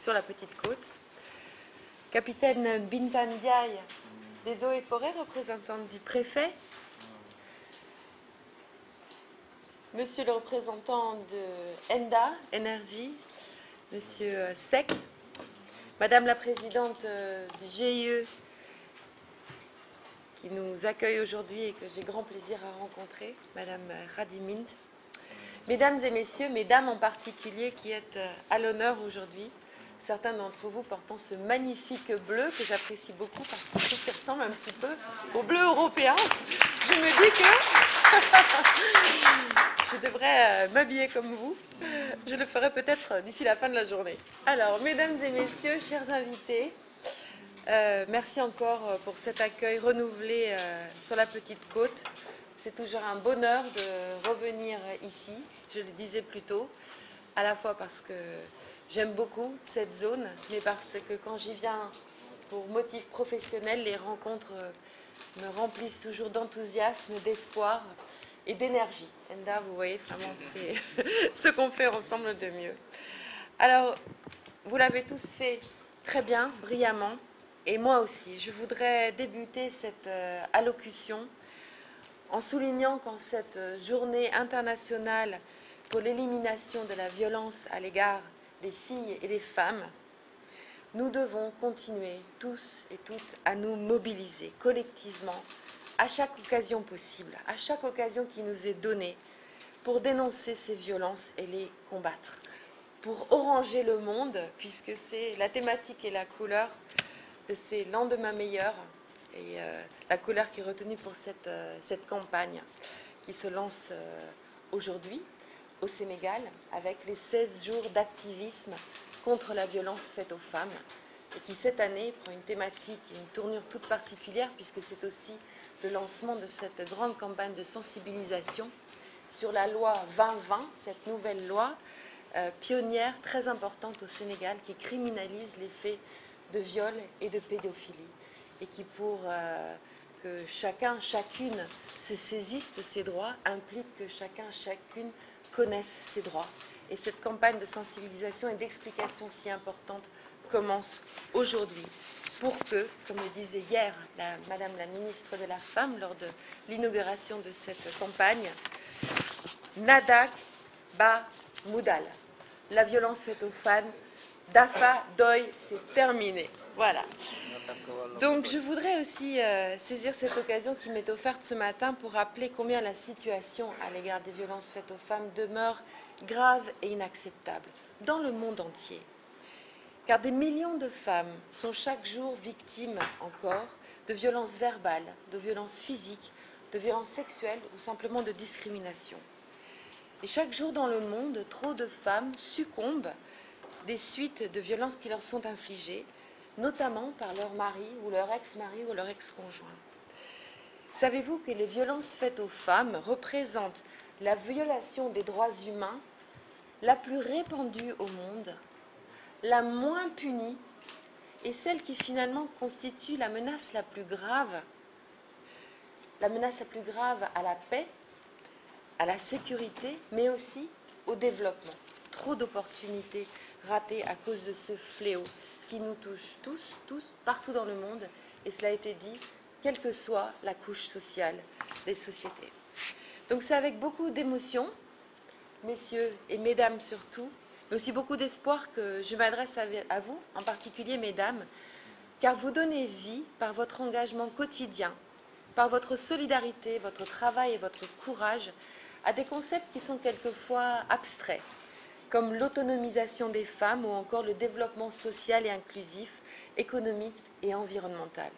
sur la petite côte. Capitaine Bintan Ndiaye des Eaux et Forêts, représentante du préfet. Monsieur le représentant de ENDA, Énergie, Monsieur Sec. Madame la présidente du GIE qui nous accueille aujourd'hui et que j'ai grand plaisir à rencontrer, Madame Radimint. Mesdames et messieurs, mesdames en particulier qui êtes à l'honneur aujourd'hui, certains d'entre vous portant ce magnifique bleu que j'apprécie beaucoup parce que je trouve qu'il ressemble un petit peu au bleu européen. Je me dis que je devrais m'habiller comme vous. Je le ferai peut-être d'ici la fin de la journée. Alors, mesdames et messieurs, chers invités, merci encore pour cet accueil renouvelé sur la petite côte. C'est toujours un bonheur de revenir ici, je le disais plus tôt, à la fois parce que j'aime beaucoup cette zone, mais parce que quand j'y viens pour motifs professionnels, les rencontres me remplissent toujours d'enthousiasme, d'espoir et d'énergie. Enda, vous voyez, vraiment, c'est ce qu'on fait ensemble de mieux. Alors, vous l'avez tous fait très bien, brillamment, et moi aussi. Je voudrais débuter cette allocution en soulignant qu'en cette journée internationale pour l'élimination de la violence à l'égard des filles et des femmes, nous devons continuer tous et toutes à nous mobiliser collectivement à chaque occasion possible, à chaque occasion qui nous est donnée pour dénoncer ces violences et les combattre, pour oranger le monde, puisque c'est la thématique et la couleur de ces lendemains meilleurs et la couleur qui est retenue pour cette campagne qui se lance aujourd'hui au Sénégal avec les 16 jours d'activisme contre la violence faite aux femmes et qui cette année prend une thématique et une tournure toute particulière puisque c'est aussi le lancement de cette grande campagne de sensibilisation sur la loi 2020, cette nouvelle loi pionnière très importante au Sénégal qui criminalise les faits de viol et de pédophilie et qui pour que chacun, chacune se saisisse de ses droits implique que chacun, chacune connaisse ses droits. Et cette campagne de sensibilisation et d'explication si importante commence aujourd'hui pour que, comme le disait hier Madame la ministre de la Femme lors de l'inauguration de cette campagne, Nadak Ba Moudal, la violence faite aux femmes, Dafa Doy, c'est terminé. Voilà. Donc je voudrais aussi saisir cette occasion qui m'est offerte ce matin pour rappeler combien la situation à l'égard des violences faites aux femmes demeure grave et inacceptable dans le monde entier. Car des millions de femmes sont chaque jour victimes encore de violences verbales, de violences physiques, de violences sexuelles ou simplement de discrimination. Et chaque jour dans le monde, trop de femmes succombent des suites de violences qui leur sont infligées, notamment par leur mari ou leur ex-mari ou leur ex-conjoint. Savez-vous que les violences faites aux femmes représentent la violation des droits humains la plus répandue au monde, la moins punie et celle qui finalement constitue la menace la plus grave à la paix, à la sécurité, mais aussi au développement. Trop d'opportunités ratées à cause de ce fléau qui nous touche tous, partout dans le monde, et cela a été dit, quelle que soit la couche sociale des sociétés. Donc c'est avec beaucoup d'émotion, messieurs et mesdames surtout, mais aussi beaucoup d'espoir que je m'adresse à vous, en particulier mesdames, car vous donnez vie par votre engagement quotidien, par votre solidarité, votre travail et votre courage à des concepts qui sont quelquefois abstraits, comme l'autonomisation des femmes ou encore le développement social et inclusif, économique et environnemental.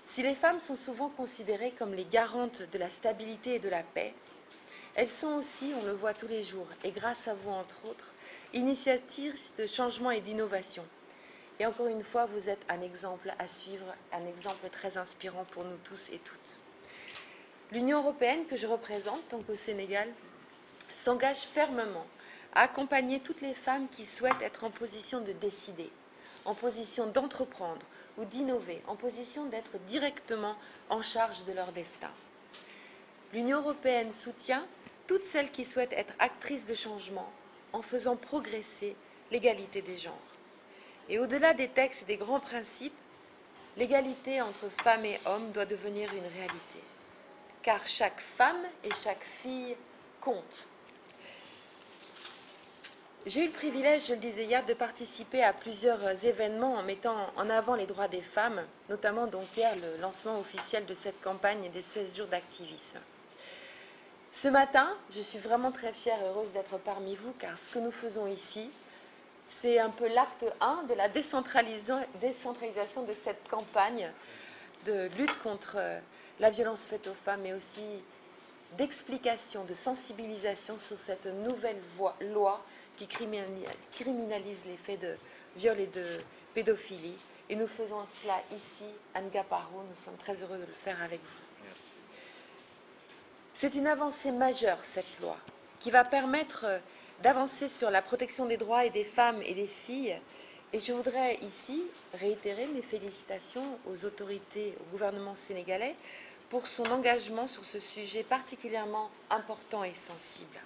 Si les femmes sont souvent considérées comme les garantes de la stabilité et de la paix, elles sont aussi, on le voit tous les jours, et grâce à vous entre autres, initiatrices de changement et d'innovation. Et encore une fois, vous êtes un exemple à suivre, un exemple très inspirant pour nous tous et toutes. L'Union européenne que je représente, donc au Sénégal, s'engage fermement à accompagner toutes les femmes qui souhaitent être en position de décider, en position d'entreprendre ou d'innover, en position d'être directement en charge de leur destin. L'Union européenne soutient toutes celles qui souhaitent être actrices de changement en faisant progresser l'égalité des genres. Et au-delà des textes et des grands principes, l'égalité entre femmes et hommes doit devenir une réalité. Car chaque femme et chaque fille compte. J'ai eu le privilège, je le disais hier, de participer à plusieurs événements en mettant en avant les droits des femmes, notamment donc hier le lancement officiel de cette campagne des 16 jours d'activisme. Ce matin, je suis vraiment très fière et heureuse d'être parmi vous, car ce que nous faisons ici, c'est un peu l'acte 1 de la décentralisation de cette campagne de lutte contre la violence faite aux femmes, mais aussi d'explication, de sensibilisation sur cette nouvelle loi qui criminalise les faits de viol et de pédophilie. Et nous faisons cela ici, à Ngaparo. Nous sommes très heureux de le faire avec vous. C'est une avancée majeure, cette loi, qui va permettre d'avancer sur la protection des droits et des femmes et des filles. Et je voudrais ici réitérer mes félicitations aux autorités, au gouvernement sénégalais, pour son engagement sur ce sujet particulièrement important et sensible.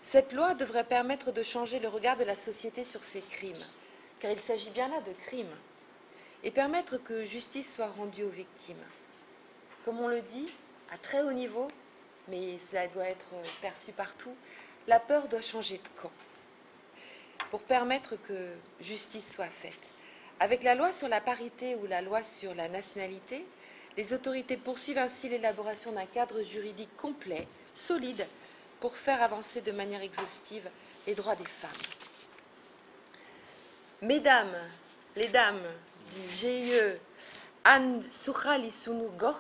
Cette loi devrait permettre de changer le regard de la société sur ces crimes, car il s'agit bien là de crimes, et permettre que justice soit rendue aux victimes. Comme on le dit, à très haut niveau, mais cela doit être perçu partout, la peur doit changer de camp, pour permettre que justice soit faite. Avec la loi sur la parité ou la loi sur la nationalité, les autorités poursuivent ainsi l'élaboration d'un cadre juridique complet, solide, pour faire avancer de manière exhaustive les droits des femmes. Mesdames, les dames du GIE Anne Soukhali-Sounou Goch,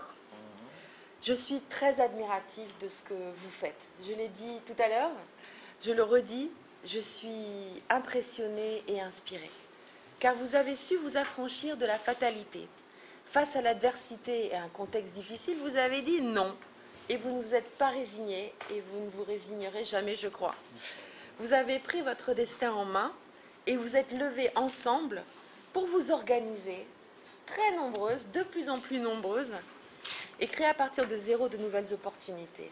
je suis très admirative de ce que vous faites. Je l'ai dit tout à l'heure, je le redis, je suis impressionnée et inspirée, car vous avez su vous affranchir de la fatalité. Face à l'adversité et à un contexte difficile, vous avez dit non. Et vous ne vous êtes pas résigné, et vous ne vous résignerez jamais, je crois. Vous avez pris votre destin en main, et vous êtes levés ensemble pour vous organiser, très nombreuses, de plus en plus nombreuses, et créer à partir de zéro de nouvelles opportunités.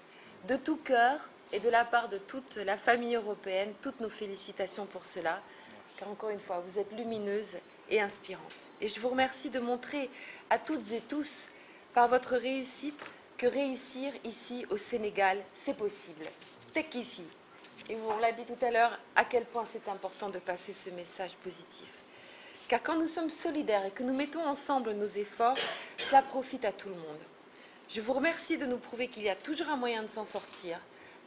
De tout cœur, et de la part de toute la famille européenne, toutes nos félicitations pour cela, car encore une fois, vous êtes lumineuses et inspirantes. Et je vous remercie de montrer à toutes et tous, par votre réussite, que réussir ici au Sénégal, c'est possible. Tekifi. Et on l'a dit tout à l'heure, à quel point c'est important de passer ce message positif. Car quand nous sommes solidaires et que nous mettons ensemble nos efforts, cela profite à tout le monde. Je vous remercie de nous prouver qu'il y a toujours un moyen de s'en sortir,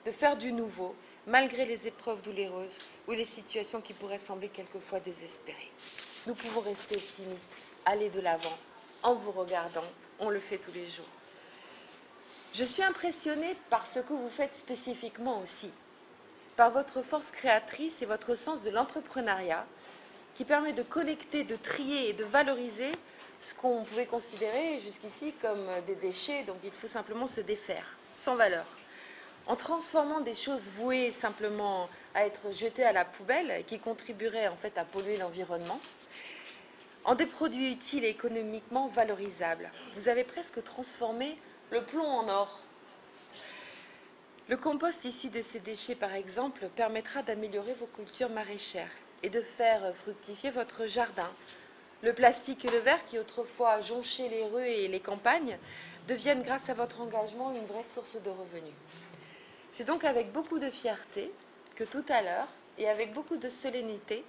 de faire du nouveau, malgré les épreuves douloureuses ou les situations qui pourraient sembler quelquefois désespérées. Nous pouvons rester optimistes, aller de l'avant, en vous regardant, on le fait tous les jours. Je suis impressionnée par ce que vous faites spécifiquement aussi, par votre force créatrice et votre sens de l'entrepreneuriat qui permet de collecter, de trier et de valoriser ce qu'on pouvait considérer jusqu'ici comme des déchets, donc il faut simplement se défaire, sans valeur, en transformant des choses vouées simplement à être jetées à la poubelle et qui contribueraient en fait à polluer l'environnement, en des produits utiles et économiquement valorisables. Vous avez presque transformé le plomb en or. Le compost issu de ces déchets, par exemple, permettra d'améliorer vos cultures maraîchères et de faire fructifier votre jardin. Le plastique et le verre, qui autrefois jonchaient les rues et les campagnes, deviennent, grâce à votre engagement, une vraie source de revenus. C'est donc avec beaucoup de fierté que tout à l'heure, et avec beaucoup de solennité,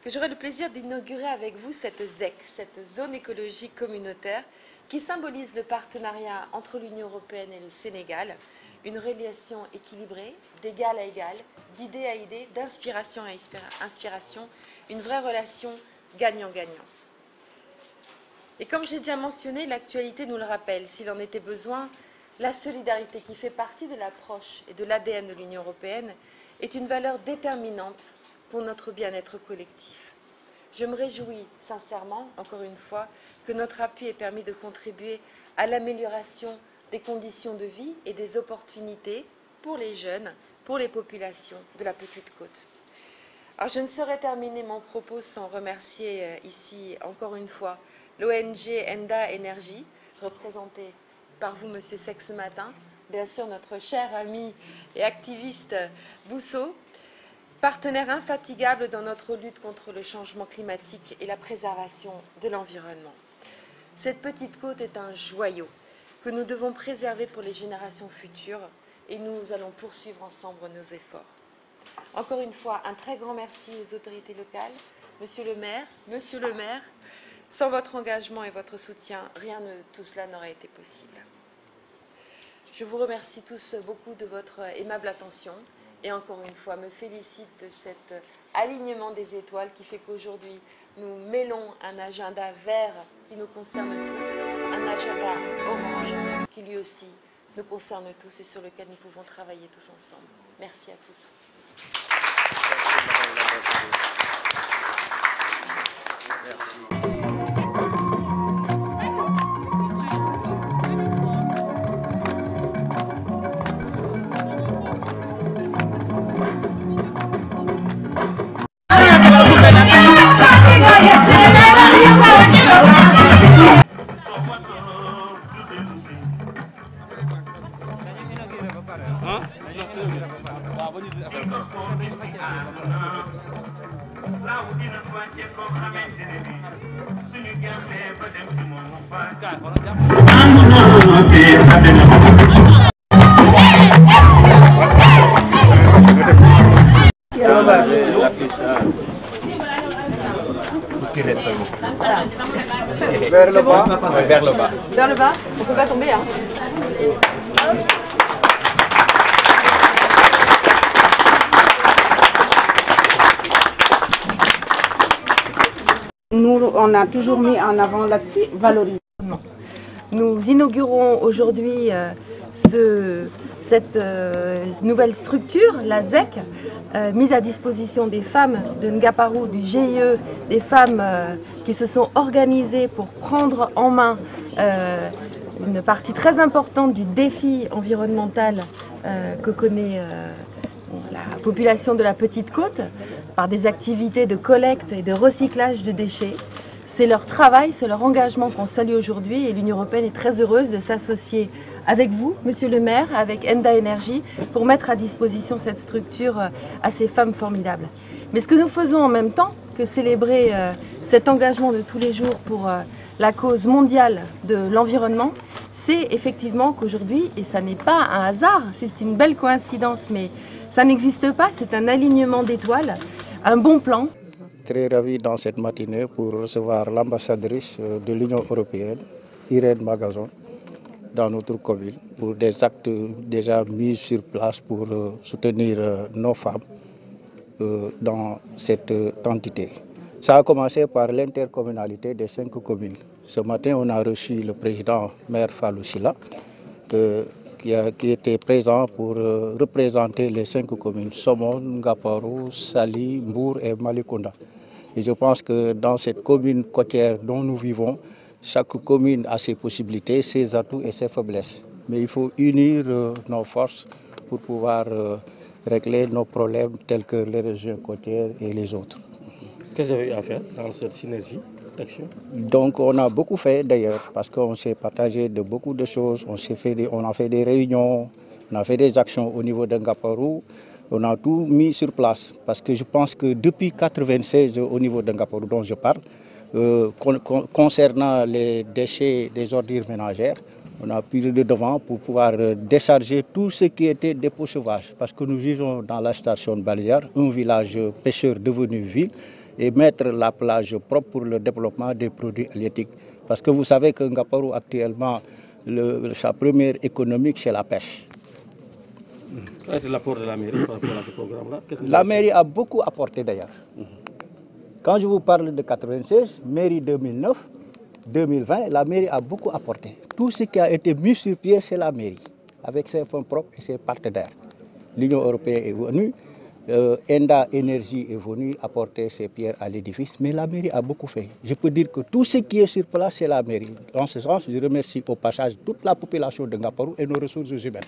que j'aurai le plaisir d'inaugurer avec vous cette ZEC, cette zone écologique communautaire, qui symbolise le partenariat entre l'Union européenne et le Sénégal, une relation équilibrée, d'égal à égal, d'idée à idée, d'inspiration à inspiration, une vraie relation gagnant-gagnant. Et comme j'ai déjà mentionné, l'actualité nous le rappelle, s'il en était besoin, la solidarité qui fait partie de l'approche et de l'ADN de l'Union européenne est une valeur déterminante pour notre bien-être collectif. Je me réjouis sincèrement, encore une fois, que notre appui ait permis de contribuer à l'amélioration des conditions de vie et des opportunités pour les jeunes, pour les populations de la Petite Côte. Alors, je ne saurais terminer mon propos sans remercier ici, encore une fois, l'ONG Enda Energy, représentée par vous, Monsieur Seck, ce matin, bien sûr notre cher ami et activiste Bousso, partenaire infatigable dans notre lutte contre le changement climatique et la préservation de l'environnement. Cette petite côte est un joyau que nous devons préserver pour les générations futures et nous allons poursuivre ensemble nos efforts. Encore une fois, un très grand merci aux autorités locales, Monsieur le maire, sans votre engagement et votre soutien, rien de tout cela n'aurait été possible. Je vous remercie tous beaucoup de votre aimable attention et encore une fois me félicite de cet alignement des étoiles qui fait qu'aujourd'hui nous mêlons un agenda vert qui nous concerne tous, un agenda orange qui lui aussi nous concerne tous et sur lequel nous pouvons travailler tous ensemble. Merci à tous. Vers le bas. Vers le bas. Vers le bas, on ne peut pas tomber. Hein. Nous, on a toujours mis en avant l'aspect valorisation. Nous inaugurons aujourd'hui cette nouvelle structure, la ZEC, mise à disposition des femmes de Ngaparou, du GIE, des femmes qui se sont organisées pour prendre en main une partie très importante du défi environnemental que connaît la population de la Petite Côte, par des activités de collecte et de recyclage de déchets. C'est leur travail, c'est leur engagement qu'on salue aujourd'hui et l'Union européenne est très heureuse de s'associer avec vous, Monsieur le maire, avec Enda Energy, pour mettre à disposition cette structure à ces femmes formidables. Mais ce que nous faisons en même temps que célébrer cet engagement de tous les jours pour la cause mondiale de l'environnement, c'est effectivement qu'aujourd'hui, et ça n'est pas un hasard, c'est une belle coïncidence, mais ça n'existe pas, c'est un alignement d'étoiles, un bon plan. Très ravi dans cette matinée pour recevoir l'ambassadrice de l'Union européenne, Irène Magazon, dans notre commune, pour des actes déjà mis sur place pour soutenir nos femmes dans cette entité. Ça a commencé par l'intercommunalité des 5 communes. Ce matin, on a reçu le président maire Fallou Sylla, qui était présent pour représenter les 5 communes, Somone, Ngaparou, Saly, Mbour et Malicounda. Et je pense que dans cette commune côtière dont nous vivons, chaque commune a ses possibilités, ses atouts et ses faiblesses. Mais il faut unir nos forces pour pouvoir régler nos problèmes tels que les régions côtières et les autres. Qu'est-ce que vous avez à faire dans cette synergie d'action? Donc on a beaucoup fait d'ailleurs, parce qu'on s'est partagé de beaucoup de choses, on a fait des réunions, on a fait des actions au niveau de Ngaparou, on a tout mis sur place. Parce que je pense que depuis 1996 au niveau de Ngaparou dont je parle, concernant les déchets des ordures ménagères, on a pris le devant pour pouvoir décharger tout ce qui était dépôt sauvage. Parce que nous vivons dans la station de Balière, un village pêcheur devenu ville, et mettre la plage propre pour le développement des produits halieutiques. Parce que vous savez que Ngaparou actuellement, sa première économique, c'est la pêche. Quel est l'apport de la mairie par rapport à ce programme-là? La mairie a beaucoup apporté d'ailleurs. Quand je vous parle de 1996, mairie 2009, 2020, la mairie a beaucoup apporté. Tout ce qui a été mis sur pied, c'est la mairie, avec ses fonds propres et ses partenaires. L'Union européenne est venue, Enda Energy est venu apporter ses pierres à l'édifice, mais la mairie a beaucoup fait. Je peux dire que tout ce qui est sur place, c'est la mairie. En ce sens, je remercie au passage toute la population de Ngaparou et nos ressources humaines.